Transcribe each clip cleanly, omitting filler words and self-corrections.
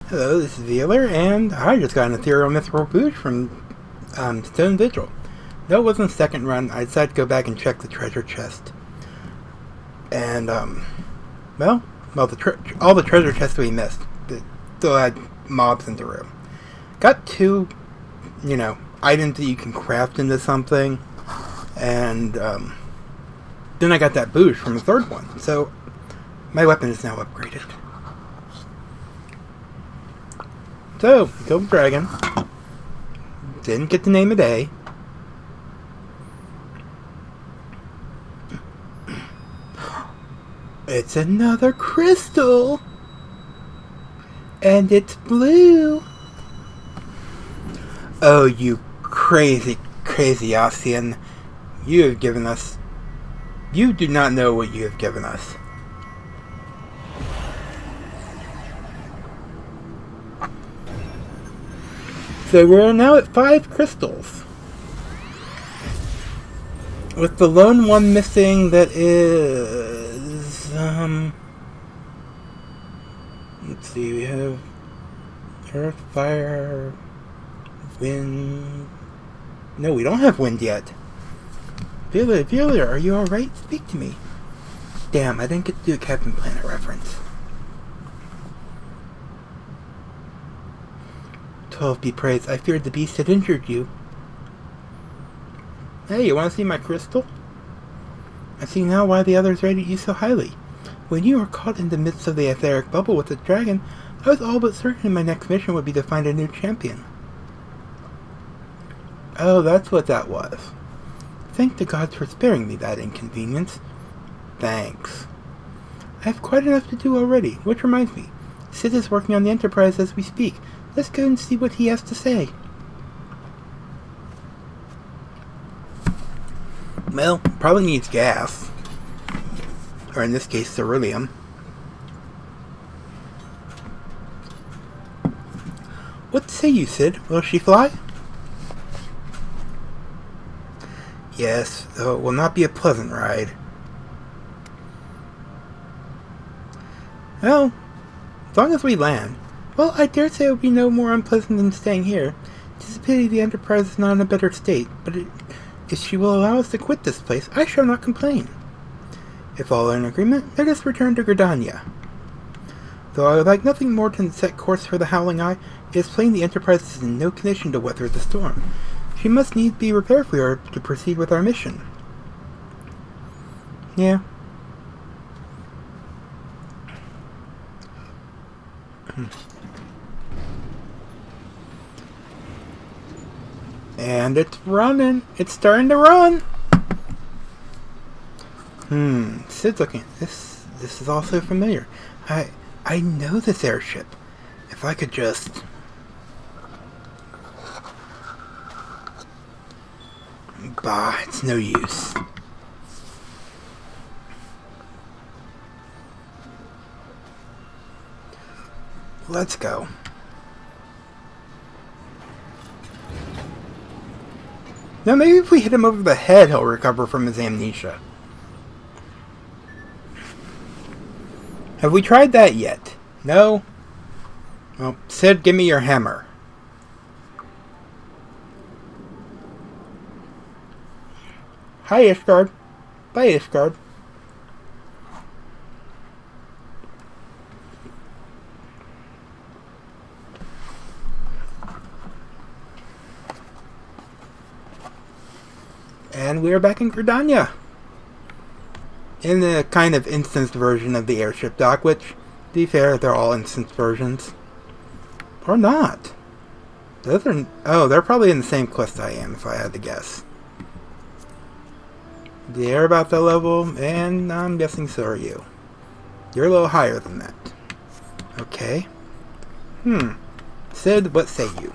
Hello, this is Wheeler, and I just got an ethereal mithril boost from Stone Vigil. No, it wasn't second run. I decided to go back and check the treasure chest. And, all the treasure chests we missed. It still had mobs in the room. Got two, items that you can craft into something. And, then I got that boost from the third one. So, my weapon is now upgraded. So, killed the dragon. Didn't get the name of day. It's another crystal! And it's blue! Oh, you crazy, crazy Ossian. You have given us... You do not know what you have given us. So we're now at 5 crystals. With the lone one missing that is... let's see, we have... Earth, fire... Wind... No, we don't have wind yet. Viola, are you alright? Speak to me. Damn, I didn't get to do a Captain Planet reference. 12 be praised. I feared the beast had injured you. Hey, you want to see my crystal? I see now why the others rated you so highly. When you were caught in the midst of the etheric bubble with the dragon, I was all but certain my next mission would be to find a new champion. Oh, that's what that was. Thank the gods for sparing me that inconvenience. Thanks. I have quite enough to do already, which reminds me. Sid is working on the Enterprise as we speak. Let's go and see what he has to say. Well, probably needs gas. Or in this case, ceruleum. What say you, Sid? Will she fly? Yes, though it will not be a pleasant ride. Well, as long as we land. Well, I dare say it would be no more unpleasant than staying here. 'Tis a pity the Enterprise is not in a better state, but if she will allow us to quit this place, I shall not complain. If all are in agreement, let us return to Gardania. Though I would like nothing more than set course for the Howling Eye, it is plain the Enterprise is in no condition to weather the storm. She must needs be repaired if we are to proceed with our mission. Yeah. And it's running. It's starting to run. Sid's looking at this. This is all so familiar. I know this airship. If I could just... Bah, it's no use. Let's go. Now maybe if we hit him over the head, he'll recover from his amnesia. Have we tried that yet? No? Well, Sid, give me your hammer. Hi, Ishgard. Bye, Ishgard. And we are back in Gardania. In the kind of instanced version of the airship dock, which, to be fair, they're all instanced versions. Or not. Those are... Oh, they're probably in the same quest I am, if I had to guess. They're about that level, and I'm guessing so are you. You're a little higher than that. Okay. Sid, what say you?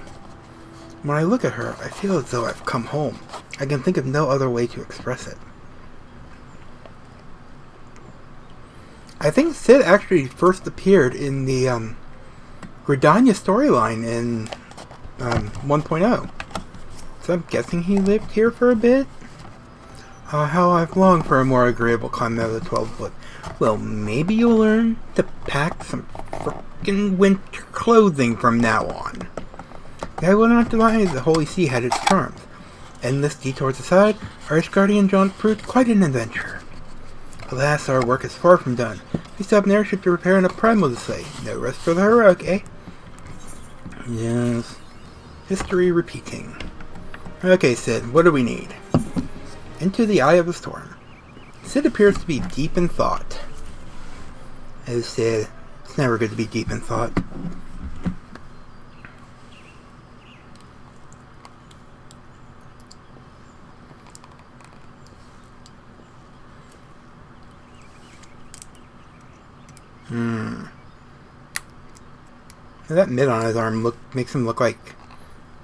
When I look at her, I feel as though I've come home. I can think of no other way to express it. I think Sid actually first appeared in the Gardania storyline in 1.0. So I'm guessing he lived here for a bit? How I've longed for a more agreeable climate of the 12 foot. Well, maybe you'll learn to pack some frickin' winter clothing from now on. I will not deny the Holy See had its charms. Endless detours aside, our Ishgardian jaunt proved quite an adventure. Alas, our work is far from done. We still have an airship to repair and a primal to slay. No rest for the heroic, eh? Yes. History repeating. Okay, Sid, what do we need? Into the eye of the storm. Sid appears to be deep in thought. Oh, Sid, it's never good to be deep in thought. That mitt on his arm makes him look like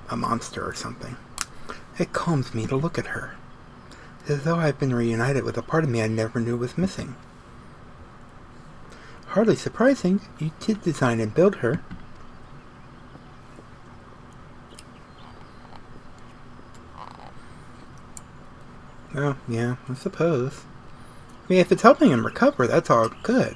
a monster or something. It calms me to look at her. It's as though I've been reunited with a part of me I never knew was missing. Hardly surprising, you did design and build her. Well, yeah, I suppose. I mean, if it's helping him recover, that's all good.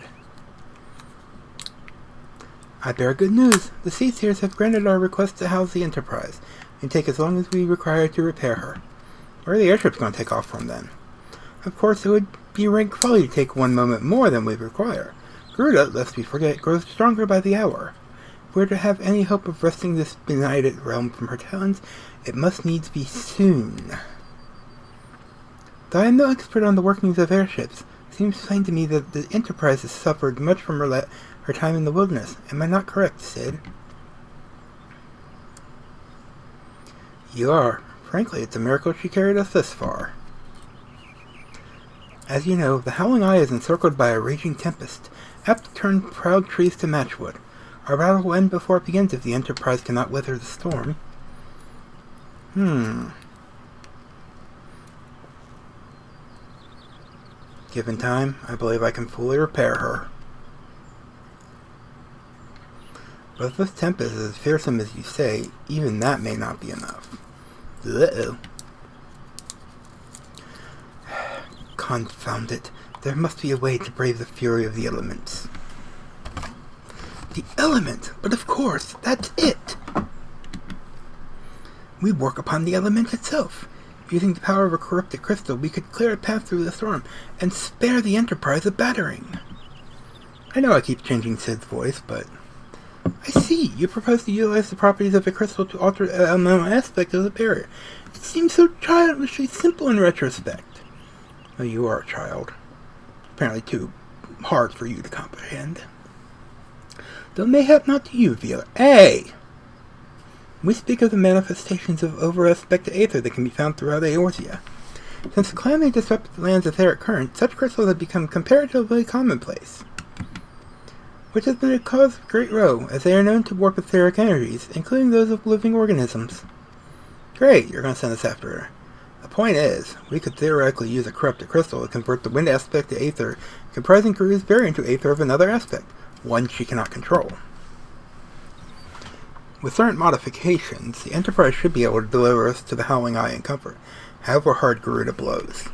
I bear good news. The Seaseers have granted our request to house the Enterprise, and take as long as we require to repair her. Where are the airships going to take off from, then? Of course, it would be rank folly to take one moment more than we require. Garuda, lest we forget, grows stronger by the hour. If we're to have any hope of wresting this benighted realm from her talons, it must needs be soon. Though I am no expert on the workings of airships, it seems plain to me that the Enterprise has suffered much from her time in the wilderness. Am I not correct, Sid? You are. Frankly, it's a miracle she carried us this far. As you know, the Howling Eye is encircled by a raging tempest, apt to turn proud trees to matchwood. Our battle will end before it begins if the Enterprise cannot weather the storm. Given time, I believe I can fully repair her. But if this tempest is as fearsome as you say, even that may not be enough. Uh-oh. Confound it. There must be a way to brave the fury of the elements. The element! But of course, that's it! We work upon the element itself. Using the power of a corrupted crystal, we could clear a path through the storm and spare the Enterprise a battering. I know I keep changing Sid's voice, but... I see. You propose to utilize the properties of a crystal to alter an elemental aspect of the barrier. It seems so childishly simple in retrospect. Well, you are a child. Apparently too hard for you to comprehend. Though mayhap not to you, Vila. Hey! We speak of the manifestations of over-aspected aether that can be found throughout Eorzea. Since the calamity disrupted the land's etheric current, such crystals have become comparatively commonplace, which has been a cause of great woe, as they are known to warp etheric energies, including those of living organisms. Great, you're going to send us after her. The point is, we could theoretically use a corrupted crystal to convert the wind aspect to aether, comprising Garuda's variant to aether of another aspect, one she cannot control. With certain modifications, the Enterprise should be able to deliver us to the Howling Eye in comfort, however hard Garuda blows.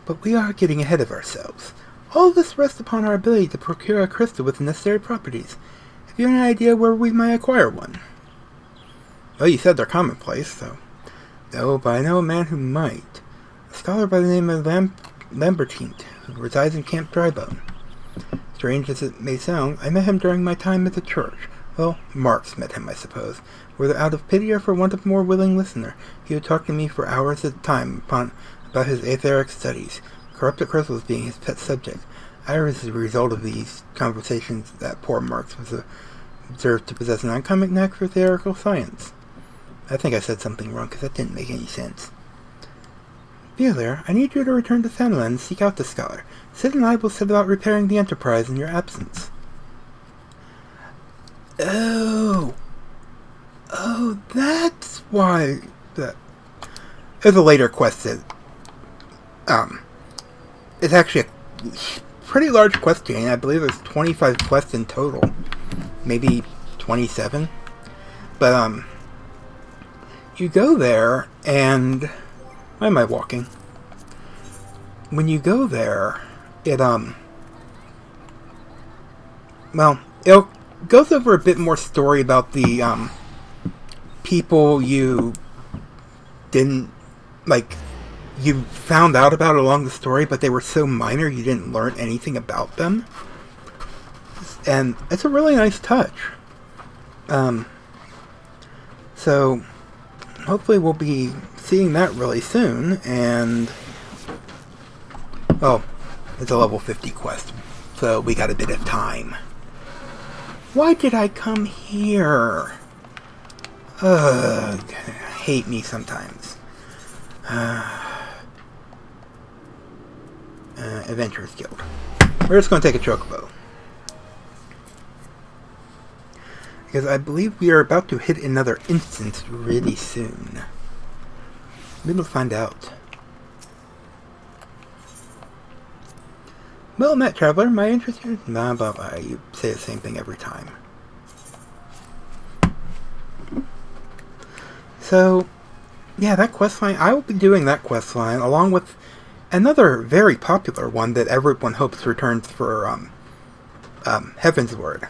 But we are getting ahead of ourselves. All of this rests upon our ability to procure a crystal with the necessary properties. Have you any idea where we might acquire one? Well, you said they're commonplace, so... No, but I know a man who might. A scholar by the name of Lambertine, who resides in Camp Drybone. Strange as it may sound, I met him during my time at the church. Well, Marx met him, I suppose. Whether out of pity or for want of more willing listener, he would talk to me for hours at a time about his etheric studies, corrupted crystals being his pet subject. I was the result of these conversations that poor Marx was observed to possess an uncommon knack for theoretical science. I think I said something wrong, because that didn't make any sense. Beelair, I need you to return to Sanland and seek out the scholar. Sid and I will set about repairing the Enterprise in your absence. Oh, that's why... There's a later quest that... It's actually a pretty large quest chain. I believe there's 25 quests in total. Maybe 27. But, you go there, and... Why am I walking? When you go there, it, well, it goes over a bit more story about the people you didn't, like, you found out about along the story, but they were so minor you didn't learn anything about them. And it's a really nice touch. So hopefully we'll be seeing that really soon. And oh, it's a level 50 quest, so we got a bit of time. Why did I come here? Ugh, hate me sometimes. Adventurers Guild. We're just going to take a chocobo, because I believe we are about to hit another instance really soon. We'll find out. Well met, traveler. My interest here? Blah, blah, blah. You say the same thing every time. So, yeah, that questline, I will be doing that questline along with another very popular one that everyone hopes returns for Heaven's Word.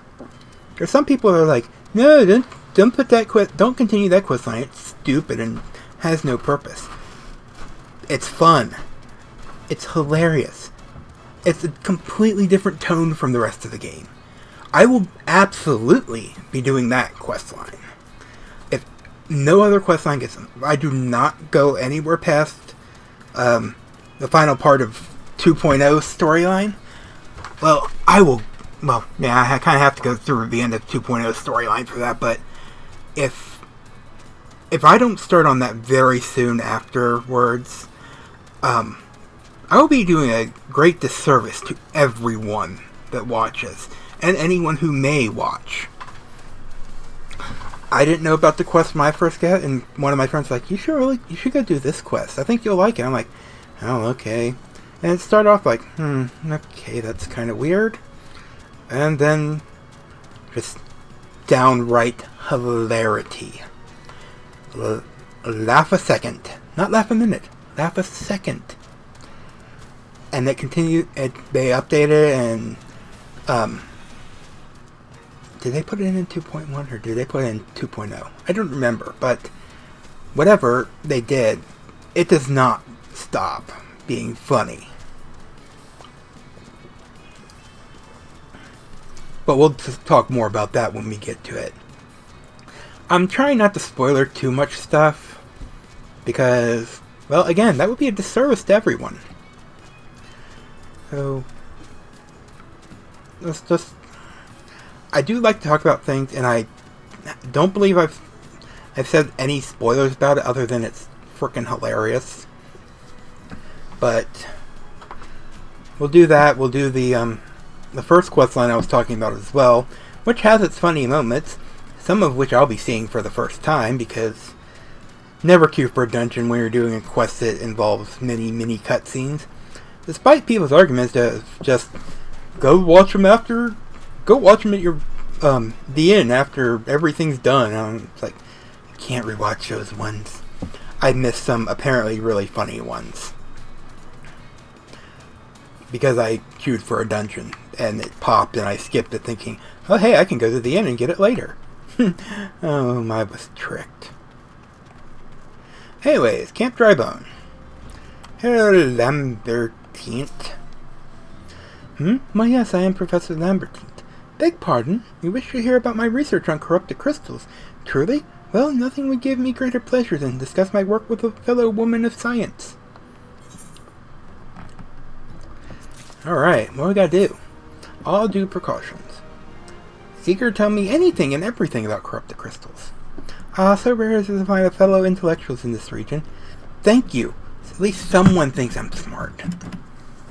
There's some people that are like, no, don't put that don't continue that questline. It's stupid and has no purpose. It's fun. It's hilarious. It's a completely different tone from the rest of the game. I will absolutely be doing that questline. If no other questline gets them, I do not go anywhere past the final part of 2.0 storyline. Well, I will. Well, yeah, I kind of have to go through the end of 2.0 storyline for that. But if I don't start on that very soon afterwards, I will be doing a great disservice to everyone that watches, and anyone who may watch. I didn't know about the quest when I first got it, and one of my friends was like, you should go do this quest. I think you'll like it. I'm like, oh, okay. And it started off like, okay, that's kind of weird. And then, just downright hilarity. Laugh a second. Not laugh a minute. Laugh a second. And they continued, they updated it, and did they put it in 2.1 or did they put it in 2.0? I don't remember, but whatever they did, it does not stop being funny. But we'll just talk more about that when we get to it. I'm trying not to spoiler too much stuff, because, well, again, that would be a disservice to everyone. So, let's just... I do like to talk about things, and I don't believe I've said any spoilers about it other than it's freaking hilarious. But we'll do that. We'll do the first questline I was talking about as well, which has its funny moments, some of which I'll be seeing for the first time, because never queue for a dungeon when you're doing a quest that involves many cutscenes. Despite people's arguments to just go watch them at your the inn after everything's done. It's like, I can't rewatch those ones. I missed some apparently really funny ones because I queued for a dungeon and it popped and I skipped it thinking, oh hey, I can go to the inn and get it later. Oh, I was tricked. Anyways, Camp Drybone. Hello, Lambertine. Why yes, I am Professor Lambertine. Beg pardon, you wish to hear about my research on corrupted crystals. Truly? Well, nothing would give me greater pleasure than discuss my work with a fellow woman of science. Alright, what we gotta do? All due precautions. Seeker, tell me anything and everything about corrupted crystals. So rare is it to find a fellow intellectuals in this region. Thank you. At least someone thinks I'm smart.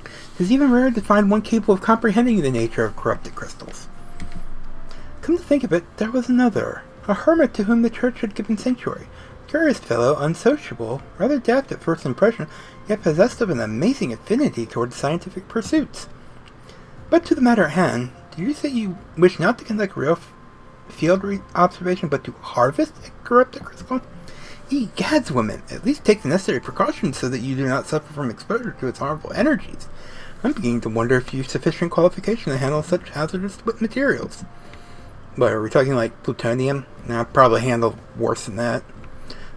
It is even rarer to find one capable of comprehending the nature of corrupted crystals. Come to think of it, there was another. A hermit to whom the church had given sanctuary. Curious fellow, unsociable, rather daft at first impression, yet possessed of an amazing affinity towards scientific pursuits. But to the matter at hand, do you say you wish not to conduct real field observation, but to harvest a corrupted crystal? Egads, woman, at least take the necessary precautions so that you do not suffer from exposure to its harmful energies. I'm beginning to wonder if you have sufficient qualification to handle such hazardous materials. What, are we talking like plutonium? Nah, probably handle worse than that.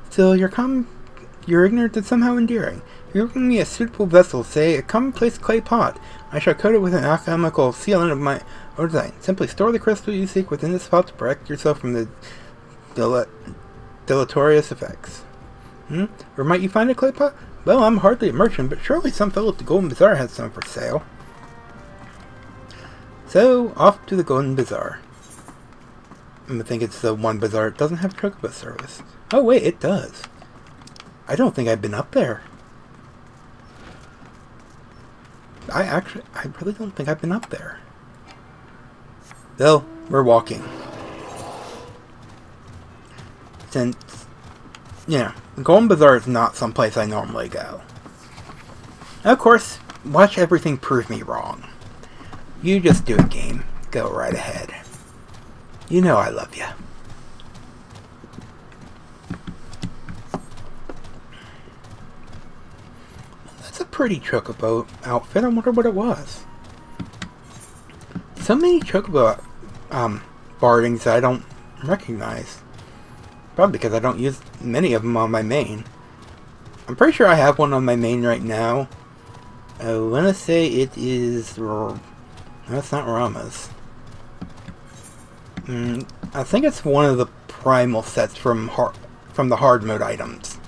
Still, your ignorance is somehow endearing. You're giving me a suitable vessel, say a commonplace clay pot. I shall coat it with an alchemical sealant of my own design. Simply store the crystal you seek within this pot to protect yourself from the deleterious effects. Where might you find a clay pot? Well, I'm hardly a merchant, but surely some fellow at the Golden Bazaar has some for sale. So, off to the Golden Bazaar. I think it's the one bazaar that doesn't have chocobo service. Oh wait, it does. I don't think I've been up there. I really don't think I've been up there. Though, we're walking. Since, the Golden Bazaar is not someplace I normally go. Of course, watch everything prove me wrong. You just do it, game. Go right ahead. You know I love you. That's a pretty chocobo outfit. I wonder what it was. So many chocobo bardings that I don't recognize. Probably because I don't use many of them on my main. I'm pretty sure I have one on my main right now. I want to say it is... No, it's not Rama's. I think it's one of the primal sets from the hard mode items.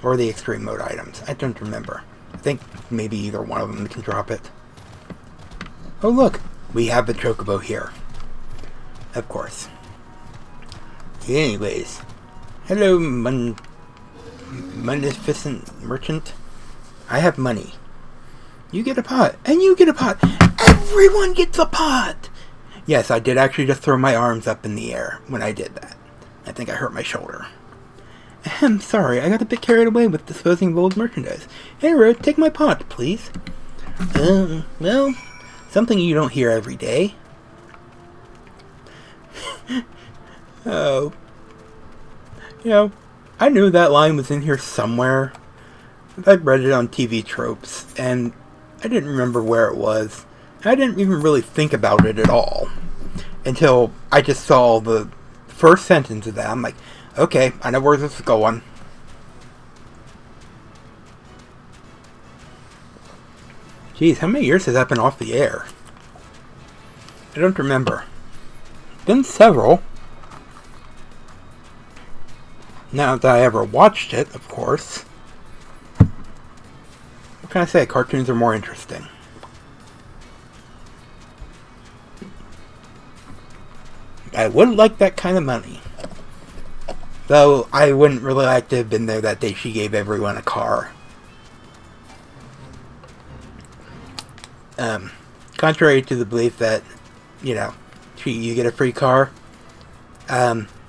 Or the extreme mode items. I don't remember. I think maybe either one of them can drop it. Oh look! We have the chocobo here. Of course. Anyways. Hello, Munificent Merchant. I have money. You get a pot. And you get a pot. Everyone gets a pot! Yes, I did actually just throw my arms up in the air when I did that. I think I hurt my shoulder. I'm sorry, I got a bit carried away with disposing of old merchandise. Hey, Road, take my pot, please. Well, something you don't hear every day. Oh. I knew that line was in here somewhere. I'd read it on TV tropes, and I didn't remember where it was. I didn't even really think about it at all until I just saw the first sentence of that. I'm like, okay, I know where this is going. Geez, how many years has that been off the air? I don't remember. Been several. Not that I ever watched it, of course. What can I say? Cartoons are more interesting. I wouldn't like that kind of money. Though, I wouldn't really like to have been there that day she gave everyone a car. Contrary to the belief that, you get a free car,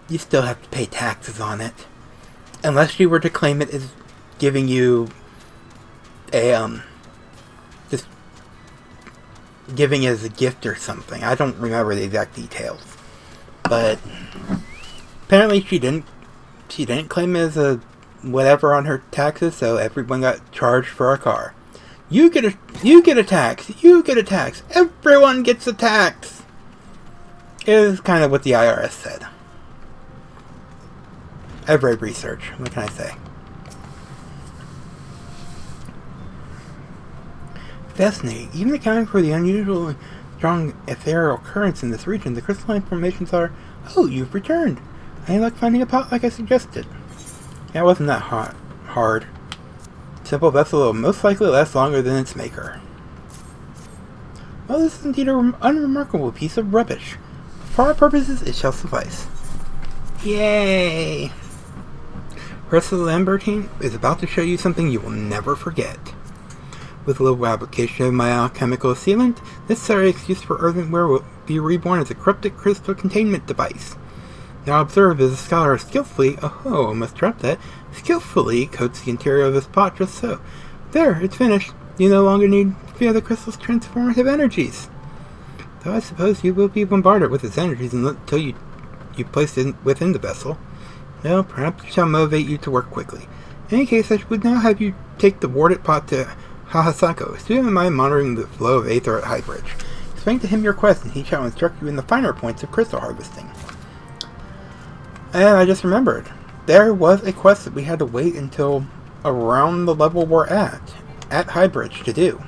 you still have to pay taxes on it. Unless you were to claim it as giving you a, just giving it as a gift or something. I don't remember the exact details. But apparently she didn't claim it as a whatever on her taxes, so everyone got charged for a car. You get a tax. You get a tax. Everyone gets a tax. Is kind of what the IRS said. I've read research. What can I say? Fascinating. Even accounting for the unusual strong ethereal currents in this region, the crystalline formations are... Oh, you've returned. Any luck finding a pot like I suggested? Yeah, it wasn't that hard. Simple vessel will most likely last longer than its maker. Well, this is indeed an unremarkable piece of rubbish. For our purposes, it shall suffice. Yay! Crystal Lambertine is about to show you something you will never forget. With a little application of my alchemical sealant, this sorry excuse for earthenware will be reborn as a cryptic crystal containment device. Now observe as the scholar skillfully, I must drop that, skillfully coats the interior of this pot just so. There, it's finished. You no longer need to fear the crystal's transformative energies. Though I suppose you will be bombarded with its energies until you place it within the vessel. Well, perhaps it shall motivate you to work quickly. In any case, I would now have you take the warded pot to Hahasako. Student of mine monitoring the flow of aether at High Bridge. Explain to him your quest, and he shall instruct you in the finer points of crystal harvesting. And I just remembered, there was a quest that we had to wait until around the level we're at Highbridge, to do.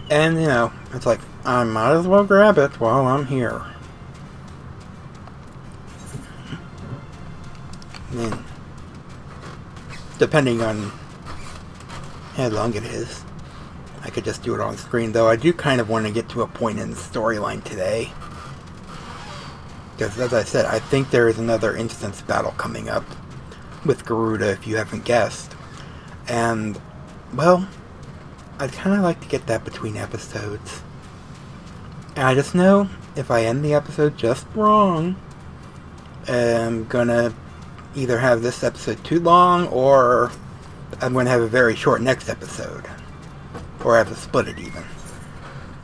And, you know, it's like, I might as well grab it while I'm here. And depending on how long it is, I could just do it on screen, though I do kind of want to get to a point in the storyline today. Because, as I said, I think there is another instance battle coming up with Garuda, if you haven't guessed. And, well, I'd kind of like to get that between episodes. And I just know, if I end the episode just wrong, I'm gonna either have this episode too long, or I'm gonna have a very short next episode. Or have to split it even.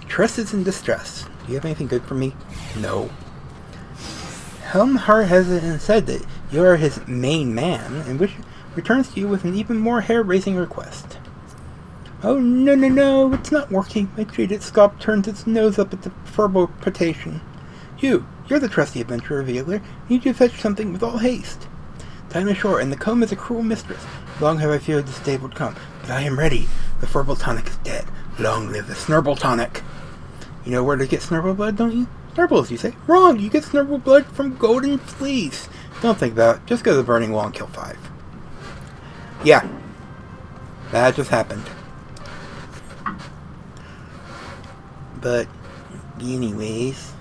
Tress is in distress. Do you have anything good for me? No. Helmhart has said that you are his main man, and which returns to you with an even more hair-raising request. Oh, no, it's not working. My jaded scalp turns its nose up at the verbal potation. You're the trusty adventure revealer. Need you to fetch something with all haste. Time is short, and the comb is a cruel mistress. Long have I feared the day would come, but I am ready. The Furball tonic is dead. Long live the snurble tonic. You know where to get snurble blood, don't you? Snurbles, you say? Wrong! You get snurble blood from golden fleece. Don't think about it. Just go to the burning wall and kill 5. Yeah. That just happened. But, anyways.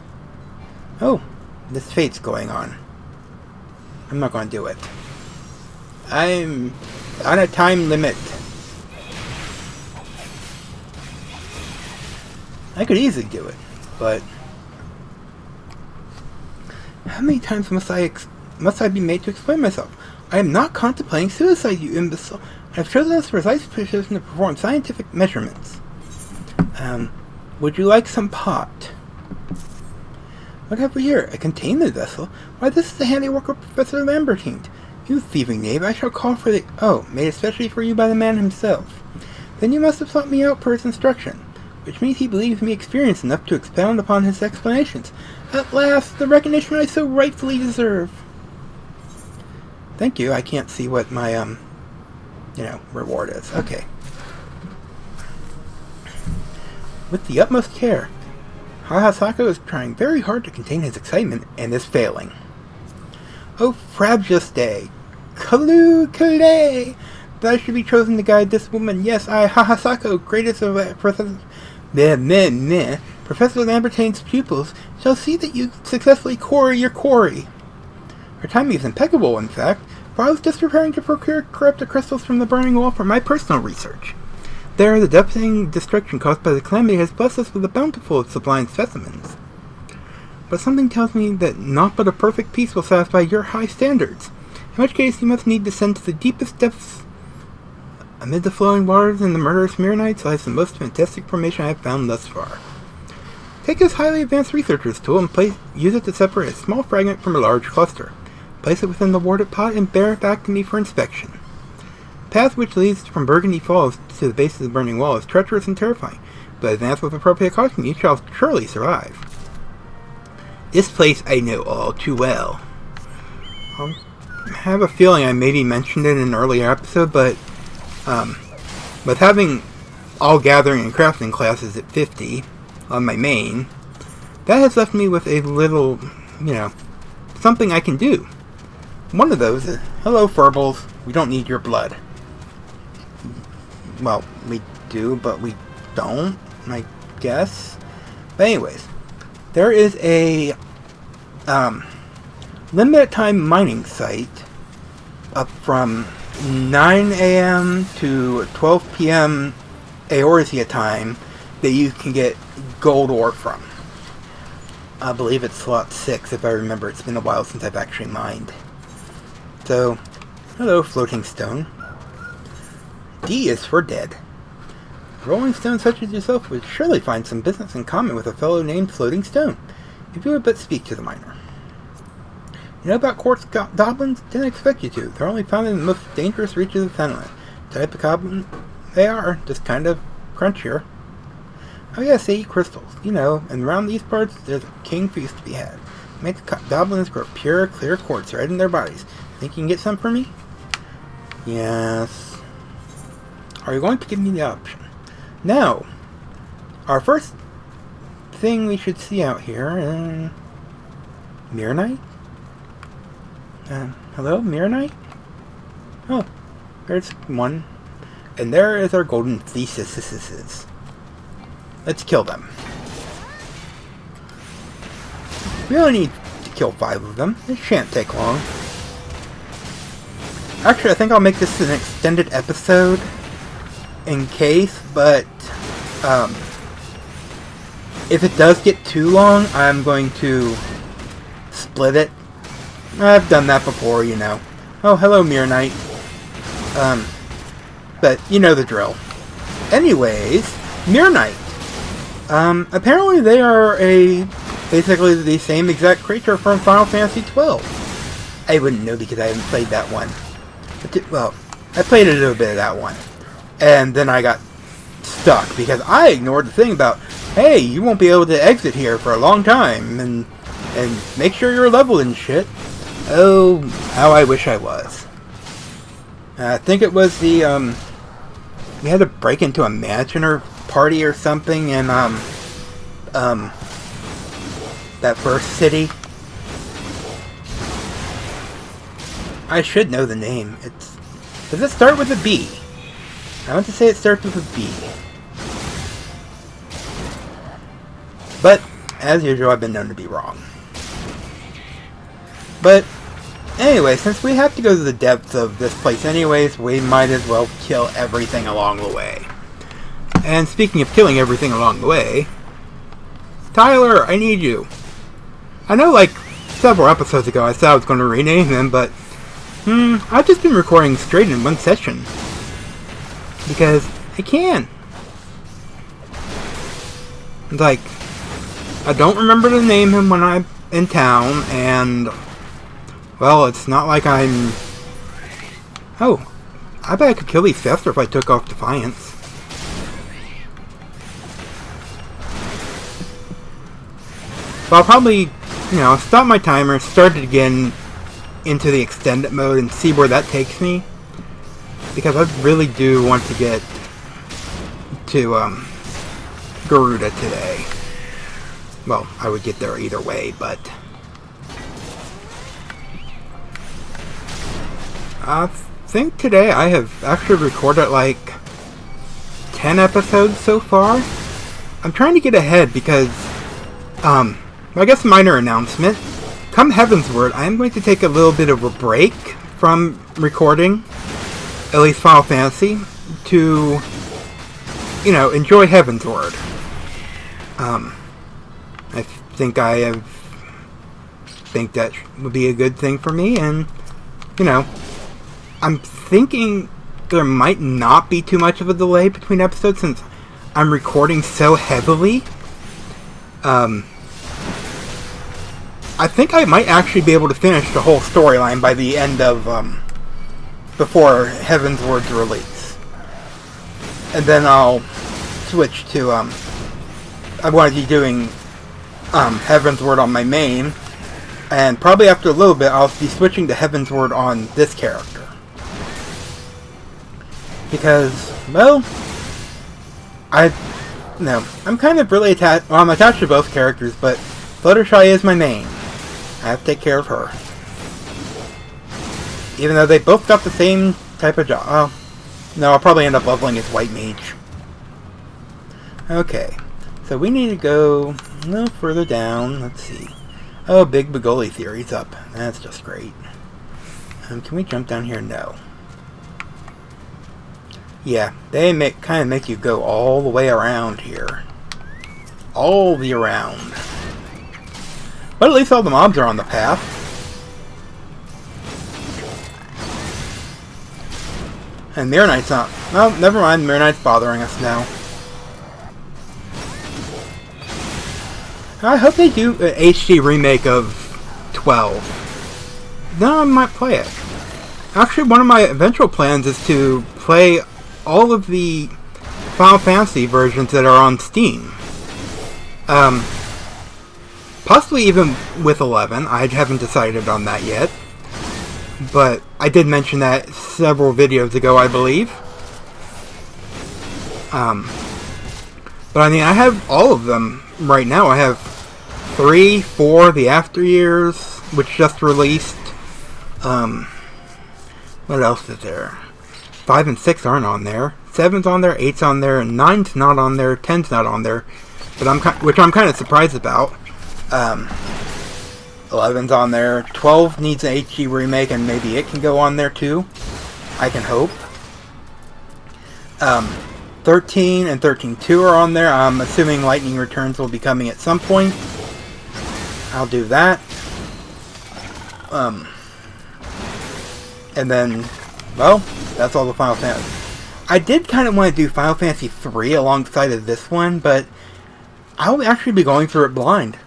Oh, this fate's going on. I'm not going to do it. I'm on a time limit. I could easily do it, but how many times must I be made to explain myself? I am not contemplating suicide, you imbecile. I have chosen this precise position to perform scientific measurements. Would you like some pot? What have we here? A containment vessel? Why, this is the handiwork of Professor Lambertine. You thieving knave, I shall call for the... Oh, made especially for you by the man himself. Then you must have sought me out for his instruction, which means he believes me experienced enough to expound upon his explanations. At last, the recognition I so rightfully deserve. Thank you. I can't see what my, reward is. Okay. With the utmost care, Hahasako is trying very hard to contain his excitement and is failing. Oh, frabjous day! Kalu Kale! That I should be chosen to guide this woman. Yes, I, Hahasako, greatest of Professor Lambertine's pupils, shall see that you successfully quarry your quarry. Her timing is impeccable, in fact, for I was just preparing to procure corrupted crystals from the burning wall for my personal research. There, the devastating destruction caused by the calamity has blessed us with a bountiful of sublime specimens. But something tells me that not but a perfect peace will satisfy your high standards, in which case you must need to descend to the deepest depths. Amid the flowing waters and the murderous Myronites lies the most fantastic formation I have found thus far. Take this highly advanced researcher's tool and use it to separate a small fragment from a large cluster. Place it within the warded pot and bear it back to me for inspection. The path which leads from Burgundy Falls to the base of the burning wall is treacherous and terrifying, but advance with appropriate caution, you shall surely survive. This place I know all too well. I have a feeling I maybe mentioned it in an earlier episode, but with having all gathering and crafting classes at 50 on my main, that has left me with a little, something I can do. One of those is, hello Furbles, we don't need your blood. Well, we do, but we don't, I guess. But anyways, there is a limited time mining site up from 9 a.m. to 12 p.m. Eorzea time that you can get gold ore from. I believe it's slot 6 if I remember. It's been a while since I've actually mined. So, hello floating stone. D is for dead. Rolling stone such as yourself would surely find some business in common with a fellow named Floating Stone, if you would but speak to the miner. You know about quartz goblins? Didn't expect you to. They're only found in the most dangerous reaches of Fenland. Type of goblin they are, just kind of crunchier. Oh yeah, say crystals. You know, and around these parts, there's a king feast to be had. Make the goblins grow pure, clear quartz right in their bodies. Think you can get some for me? Yes. Are you going to give me the option? Now, our first thing we should see out here, Mirror Knight? Hello, Mirror Knight? Oh, there's one. And there is our golden thesis. Let's kill them. We only need to kill 5 of them. It shan't take long. Actually, I think I'll make this an extended episode in case, but if it does get too long, I'm going to split it. I've done that before, you know. Oh, hello, Mirror Knight. But you know the drill. Anyways, Mirror Knight. Apparently they are basically the same exact creature from Final Fantasy XII. I wouldn't know because I haven't played that one. But well, I played a little bit of that one. And then I got stuck because I ignored the thing about, hey, you won't be able to exit here for a long time, and make sure you're leveled and shit. Oh, how I wish I was. I think it was the, we had to break into a mansioner party or something in, that first city. I should know the name. Does it start with a B? I want to say it starts with a B. But, as usual, I've been known to be wrong. But, anyway, since we have to go to the depths of this place anyways, we might as well kill everything along the way. And speaking of killing everything along the way, Tyler, I need you. I know, like, several episodes ago I said I was going to rename him, but I've just been recording straight in one session. Because I can. Like, I don't remember to name him when I'm in town, and, well, it's not like I'm... Oh, I bet I could kill these faster if I took off Defiance. But I'll probably, you know, stop my timer, start it again into the extended mode, and see where that takes me. Because I really do want to get to Garuda today. Well, I would get there either way, but I think today I have actually recorded like 10 episodes so far. I'm trying to get ahead because, I guess minor announcement. Come Heavensward, I am going to take a little bit of a break from recording, at least Final Fantasy, to, you know, enjoy Heavensward. I think that would be a good thing for me, and, you know, I'm thinking there might not be too much of a delay between episodes since I'm recording so heavily. I think I might actually be able to finish the whole storyline by the end of, before Heavensward's release. And then I'll switch to, I want to be doing, Heavensward on my main, and probably after a little bit I'll be switching to Heavensward on this character. Because, well, I'm kind of really attached, well, I'm attached to both characters, but Fluttershy is my main. I have to take care of her. Even though they both got the same type of job. Oh, no, I'll probably end up leveling as White Mage. Okay, so we need to go a little further down. Let's see. Oh, Big Bagoli Theory's up. That's just great. Can we jump down here? No. Yeah, they kind of make you go all the way around here. All the around. But at least all the mobs are on the path. And Mirror Knight's not... Well, never mind. Mirror Knight's bothering us now. I hope they do an HD remake of 12. Then I might play it. Actually, one of my eventual plans is to play all of the Final Fantasy versions that are on Steam. Possibly even with 11. I haven't decided on that yet. But I did mention that several videos ago, I believe. But I mean, I have all of them right now. I have 3, 4, the After Years, which just released. What else is there? 5 and 6 aren't on there. 7's on there, 8's on there, 9's not on there, 10's not on there. But which I'm kind of surprised about. 11's on there. 12 needs an HD remake, and maybe it can go on there too. I can hope. 13 and 13.2 are on there. I'm assuming Lightning Returns will be coming at some point. I'll do that. And then, well, that's all the Final Fantasy. I did kind of want to do Final Fantasy 3 alongside of this one, but I'll actually be going through it blind.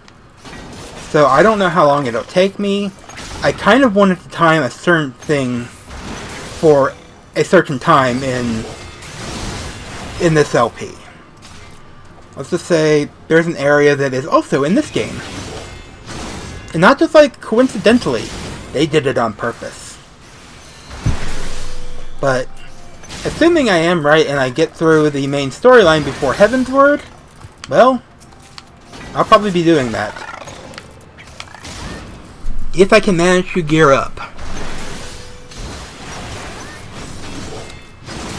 So I don't know how long it'll take me. I kind of wanted to time a certain thing for a certain time in this LP. Let's just say there's an area that is also in this game. And not just like coincidentally, they did it on purpose. But assuming I am right and I get through the main storyline before Heavensward, well, I'll probably be doing that. If I can manage to gear up.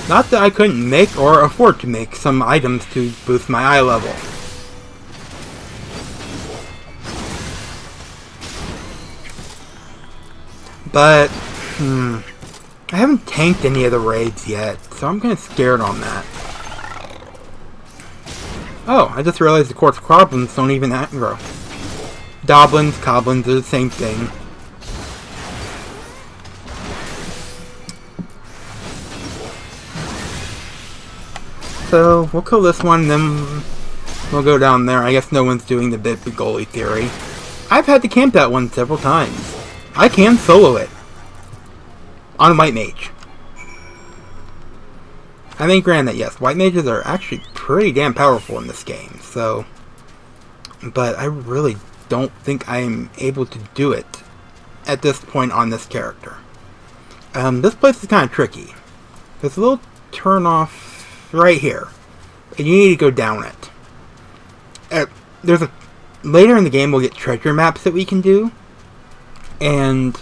Not that I couldn't make or afford to make some items to boost my eye level. But, I haven't tanked any of the raids yet, so I'm kind of scared on that. Oh, I just realized the Quartz Goblins don't even aggro. Doblins, Coblins are the same thing. So, we'll kill this one, then we'll go down there. I guess no one's doing the bit Bigoli theory. I've had to camp that one several times. I can solo it. On White Mage. I mean, granted, yes, White Mages are actually pretty damn powerful in this game, so... But I really don't think I'm able to do it at this point on this character. This place is kind of tricky. There's a little turn off right here, and you need to go down it. Later in the game we'll get treasure maps that we can do, and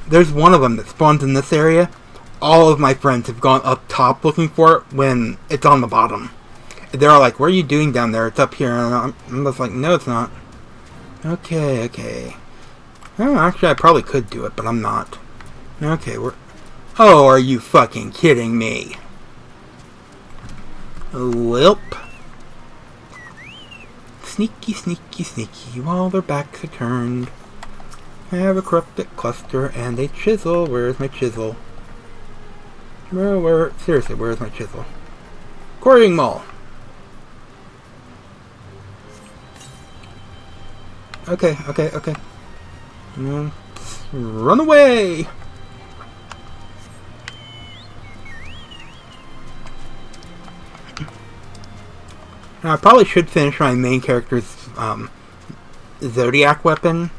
there's one of them that spawns in this area. All of my friends have gone up top looking for it when it's on the bottom. They're all like, what are you doing down there? It's up here. And I'm just like, no, it's not. Okay. Oh, actually, I probably could do it, but I'm not. Okay, Oh, are you fucking kidding me? Welp. Sneaky, sneaky, sneaky, while their backs are turned. I have a corrupted cluster and a chisel. Where's my chisel? Seriously, where's my chisel? Quarrying Mall. Okay. Run away! Now, I probably should finish my main character's Zodiac weapon.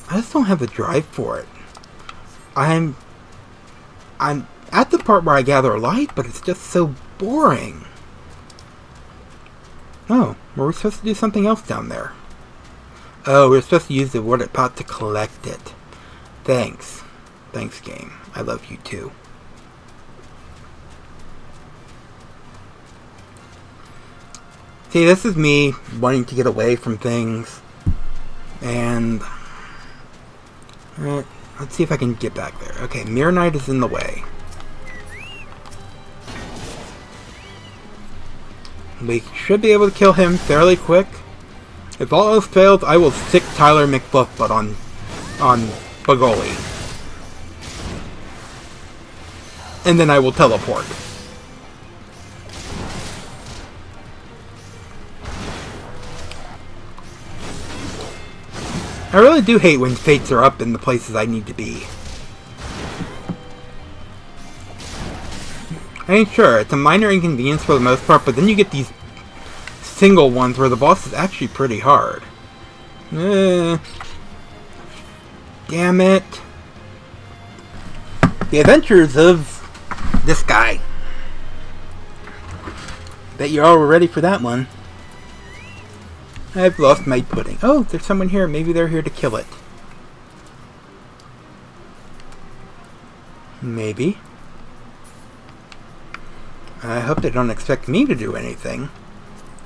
I just don't have the drive for it. I'm at the part where I gather light, but it's just so boring. Oh, were we supposed to do something else down there? Oh, we're supposed to use the water pot to collect it. Thanks. Thanks, game. I love you too. See, this is me wanting to get away from things. And... let's see if I can get back there. Okay, Mirror Knight is in the way. We should be able to kill him fairly quick. If all else fails, I will stick Tyler McFluffbutt on Bigoli. And then I will teleport. I really do hate when fates are up in the places I need to be. I mean, sure, it's a minor inconvenience for the most part, but then you get these single ones where the boss is actually pretty hard. Damn it. The Adventures of this guy. Bet you're all ready for that one. I've lost my pudding. Oh, there's someone here. Maybe they're here to kill it. Maybe. I hope they don't expect me to do anything.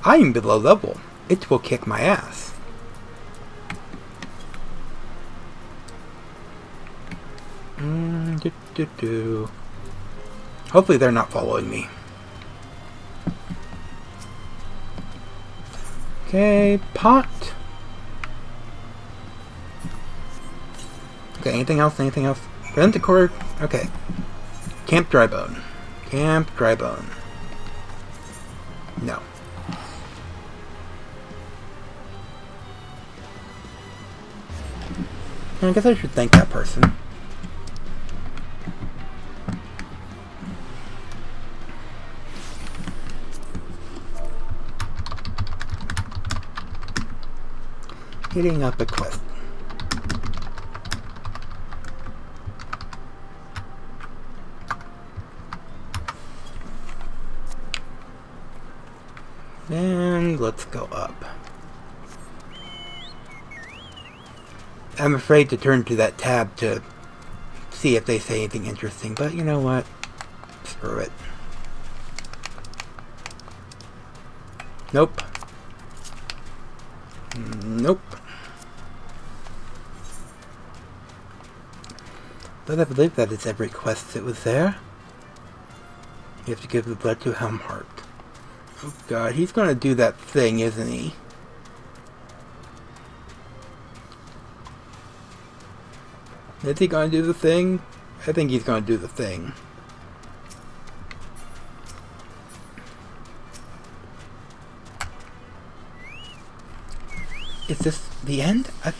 I am below level. It will kick my ass. Hopefully they're not following me. Okay, pot. Okay, anything else? Anything else? Present decor. Okay. Camp Drybone. Camp Drybone. No. I guess I should thank that person. Hitting up a quest. And let's go up. I'm afraid to turn to that tab to see if they say anything interesting, but you know what? Screw it. Nope. Nope. But I believe that is every quest that was there. You have to give the blood to Helmhart. Oh god, he's gonna do that thing, isn't he? Is he gonna do the thing? I think he's gonna do the thing. Is this the end? I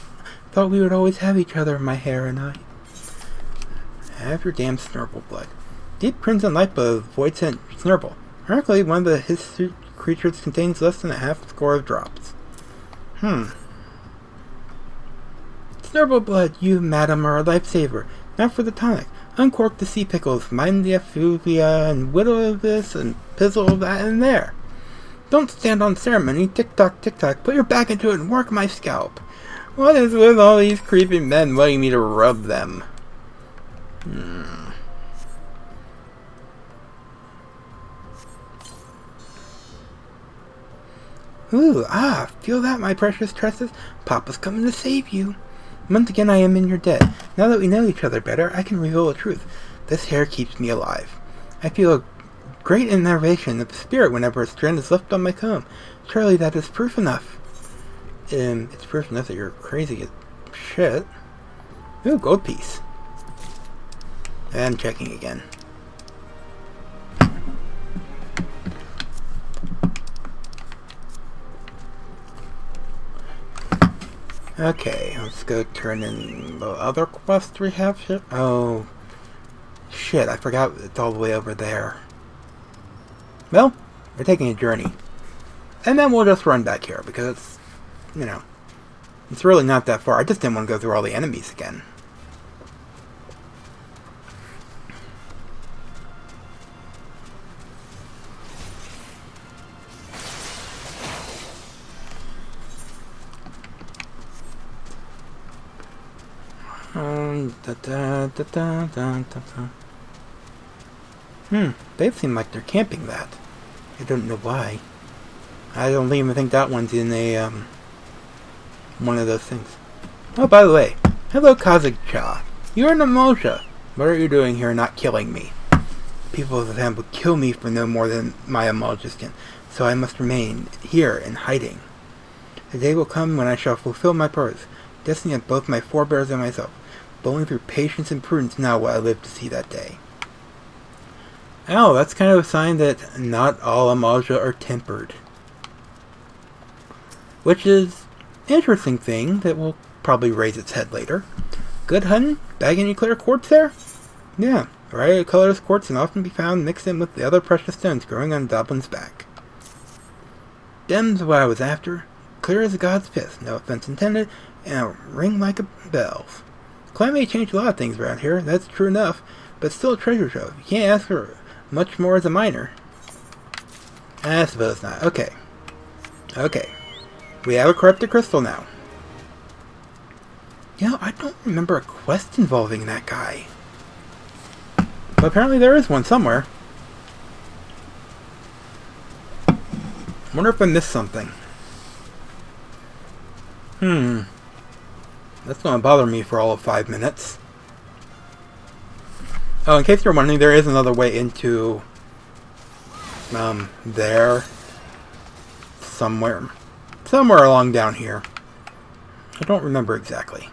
thought we would always have each other, my hair and I. Have your damn snurble blood. Deep crimson light of void scent snurble. Ironically, one of his creatures contains less than a half score of drops. Snurble blood, you, madam, are a lifesaver. Now for the tonic. Uncork the sea pickles, mine the effluvia, and whittle this, and pizzle that in there. Don't stand on ceremony, tick-tock, tick-tock, put your back into it and work my scalp. What is with all these creepy men wanting me to rub them? Ooh, feel that, my precious tresses? Papa's coming to save you. Once again, I am in your debt. Now that we know each other better, I can reveal the truth. This hair keeps me alive. I feel a great innervation of spirit whenever a strand is left on my comb. Surely that is proof enough. It's proof enough that you're crazy as shit. Ooh, gold piece. And checking again. Okay, let's go turn in the other quest we have here. Oh, shit, I forgot it's all the way over there. Well, we're taking a journey. And then we'll just run back here, because it's, you know, it's really not that far. I just didn't want to go through all the enemies again. They seem like they're camping that. I don't know why. I don't even think that one's in a, one of those things. Oh, by the way, hello Kazakh-cha. You're an Emulsia. What are you doing here not killing me? People of the land would kill me for no more than my Emulsia skin, so I must remain here in hiding. The day will come when I shall fulfill my purpose, destiny of both my forebears and myself. But only through patience and prudence now will I live to see that day. Oh, that's kind of a sign that not all Emulsia are tempered. Which is an interesting thing that will probably raise its head later. Good hunting? Bag any clear quartz there? Yeah, a variety of colorless quartz can often be found mixed in with the other precious stones growing on Doblin's back. Them's what I was after. Clear as a god's piss, no offense intended, and a ring like a bells. Climate changed a lot of things around here, that's true enough, but still a treasure trove. You can't ask for much more as a miner. I suppose not. Okay. Okay. We have a corrupted crystal now. You know, I don't remember a quest involving that guy. But apparently there is one somewhere. I wonder if I missed something. That's going to bother me for all of 5 minutes. Oh, in case you're wondering, there is another way into... there. Somewhere. Somewhere along down here. I don't remember exactly.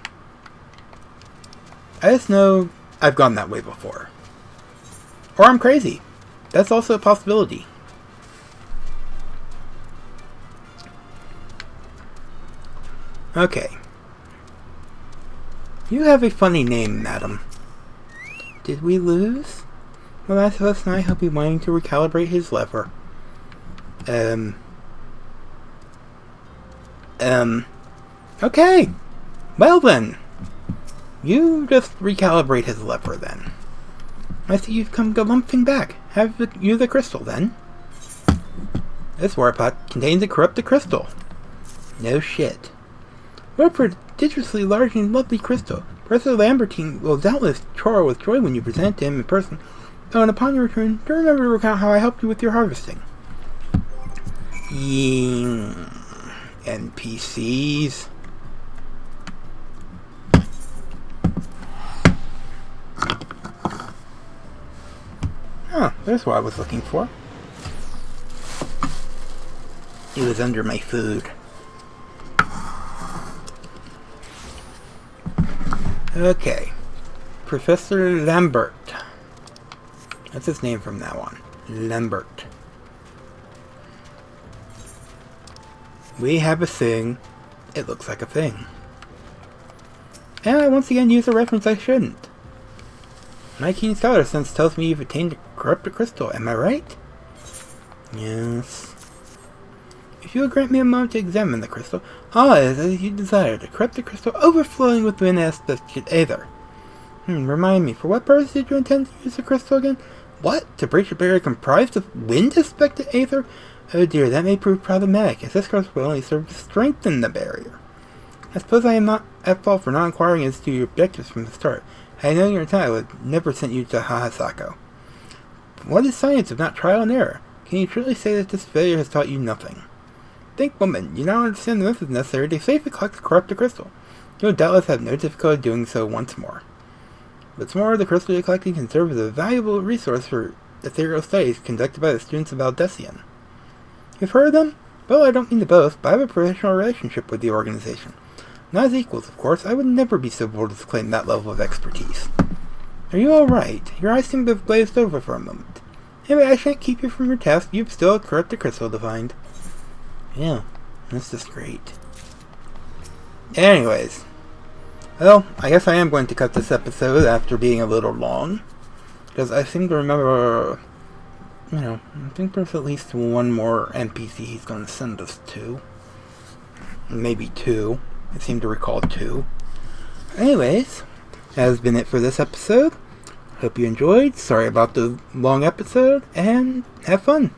I just know I've gone that way before. Or I'm crazy. That's also a possibility. Okay. You have a funny name, madam. Did we lose? The last of us and I hope be wanting to recalibrate his lever. Okay. Well then. You just recalibrate his lever then. I see you've come galumphing back. Have you the crystal then? This water pot contains a corrupted crystal. No shit. What a prodigiously large and lovely crystal. Professor Lambertine will doubtless chortle with joy when you present it to him in person. Oh, and upon your return, do remember to recount how I helped you with your harvesting. NPCs. Huh, there's what I was looking for. It was under my food. Okay. Professor Lambert. That's his name from now on. Lambert. We have a thing. It looks like a thing. And I once again use a reference I shouldn't. My keen scholar sense tells me you've attained a corrupted crystal, am I right? Yes. If you will grant me a moment to examine the crystal, all is as you desire, the corrupted crystal overflowing with wind aspected aether. Remind me, for what purpose did you intend to use the crystal again? What? To breach a barrier comprised of wind aspected aether? Oh dear, that may prove problematic, as this crystal will only serve to strengthen the barrier. I suppose I am not at fault for not inquiring as to your objectives from the start. Had I known your intent, I would have never sent you to Hahasako. What is science if not trial and error? Can you truly say that this failure has taught you nothing? Think, woman, you now understand the methods necessary to safely collect the corrupted crystal. You will doubtless have no difficulty doing so once more. What's more, the crystal you're collecting can serve as a valuable resource for ethereal studies conducted by the students of Aldessian. You've heard of them? Well, I don't mean to boast, but I have a professional relationship with the organization. Not as equals, of course. I would never be so bold as to claim that level of expertise. Are you alright? Your eyes seem to have glazed over for a moment. Anyway, I shan't keep you from your task. You've still a corrupted crystal to find. Yeah, that's just great. Anyways. Well, I guess I am going to cut this episode after being a little long. Because I seem to remember... I think there's at least one more NPC he's going to send us to. Maybe 2. I seem to recall 2. Anyways, that has been it for this episode. Hope you enjoyed. Sorry about the long episode, and have fun.